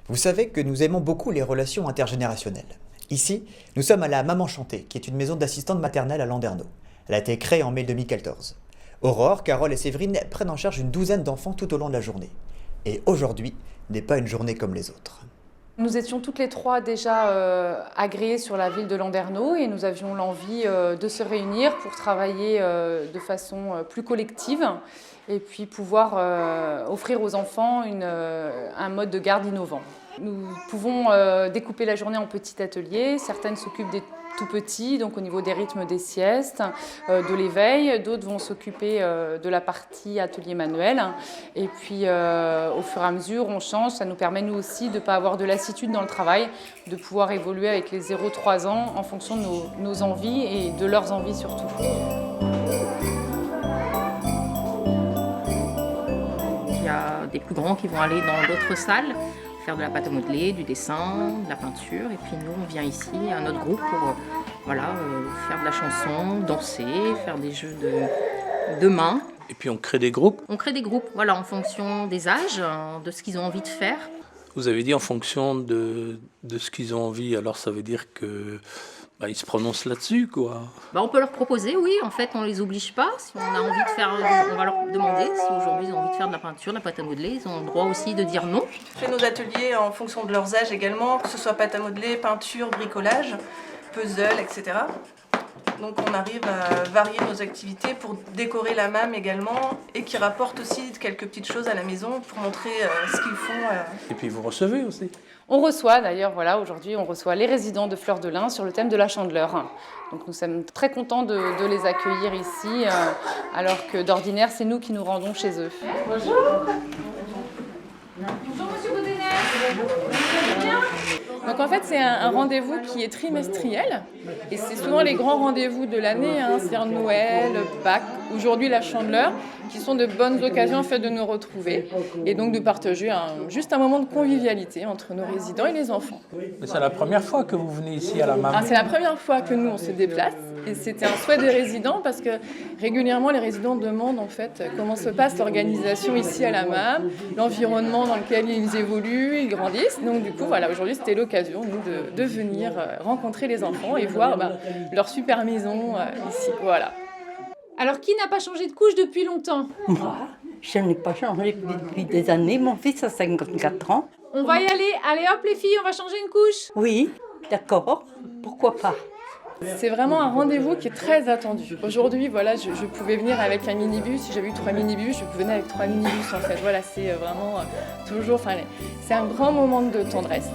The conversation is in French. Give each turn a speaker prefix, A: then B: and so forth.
A: Vous savez que nous aimons beaucoup les relations intergénérationnelles. Ici, nous sommes à la Maman Chantée, qui est une maison d'assistantes maternelles à Landerneau. Elle a été créée en mai 2014. Aurore, Carole et Séverine prennent en charge une douzaine d'enfants tout au long de la journée. Et aujourd'hui n'est pas une journée comme les autres.
B: Nous étions toutes les trois déjà agréées sur la ville de Landerneau et nous avions l'envie de se réunir pour travailler de façon plus collective et puis pouvoir offrir aux enfants un mode de garde innovant. Nous pouvons découper la journée en petits ateliers. Certaines s'occupent des tout petits, donc au niveau des rythmes des siestes, de l'éveil. D'autres vont s'occuper de la partie atelier manuel. Et puis au fur et à mesure, on change. Ça nous permet nous aussi de ne pas avoir de lassitude dans le travail, de pouvoir évoluer avec les 0-3 ans en fonction de nos envies et de leurs envies surtout.
C: Il y a des plus grands qui vont aller dans d'autres salles, faire de la pâte à modeler, du dessin, de la peinture. Et puis nous, on vient ici, à notre groupe, pour faire de la chanson, danser, faire des jeux de mains.
D: Et puis on crée des groupes.
C: On crée des groupes, voilà, en fonction des âges, de ce qu'ils ont envie de faire.
D: Vous avez dit en fonction de ce qu'ils ont envie, alors ça veut dire que ils se prononcent là-dessus, quoi.
C: On peut leur proposer, oui, en fait, on les oblige pas. Si on a envie de faire, on va leur demander. Si aujourd'hui ils ont envie de faire de la peinture, de la pâte à modeler, ils ont le droit aussi de dire non.
E: On fait nos ateliers en fonction de leurs âges également, que ce soit pâte à modeler, peinture, bricolage, puzzle, etc. Donc on arrive à varier nos activités pour décorer la MAM également et qui rapporte aussi quelques petites choses à la maison pour montrer ce qu'ils font.
D: Et puis vous recevez aussi.
B: On reçoit d'ailleurs, aujourd'hui on reçoit les résidents de Fleur de Lys sur le thème de la Chandeleur. Donc nous sommes très contents de les accueillir ici, alors que d'ordinaire c'est nous qui nous rendons chez eux.
F: Bonjour. Bonjour Monsieur Baudenet.
B: Donc en fait c'est un rendez-vous qui est trimestriel et c'est souvent les grands rendez-vous de l'année, c'est-à-dire Noël, Pâques, aujourd'hui la Chandeleur, qui sont de bonnes occasions en fait, de nous retrouver et donc de partager juste un moment de convivialité entre nos résidents et les enfants.
D: Mais c'est la première fois que vous venez ici à la MAM.
B: C'est la première fois que nous on se déplace et c'était un souhait des résidents parce que régulièrement les résidents demandent en fait comment se passe l'organisation ici à la MAM, l'environnement dans lequel ils évoluent, ils grandissent. Donc du coup aujourd'hui c'était l'occasion nous de venir rencontrer les enfants et voir leur super maison ici. Voilà.
F: Alors, qui n'a pas changé de couche depuis longtemps?
G: Moi, je n'ai pas changé depuis des années. Mon fils a 54 ans.
F: On va y aller. Allez hop les filles, on va changer une couche.
G: Oui, d'accord. Pourquoi pas?
B: C'est vraiment un rendez-vous qui est très attendu. Aujourd'hui, je pouvais venir avec un minibus. Si j'avais eu 3 minibus, je venais avec 3 minibus en fait. C'est vraiment toujours... c'est un grand moment de tendresse.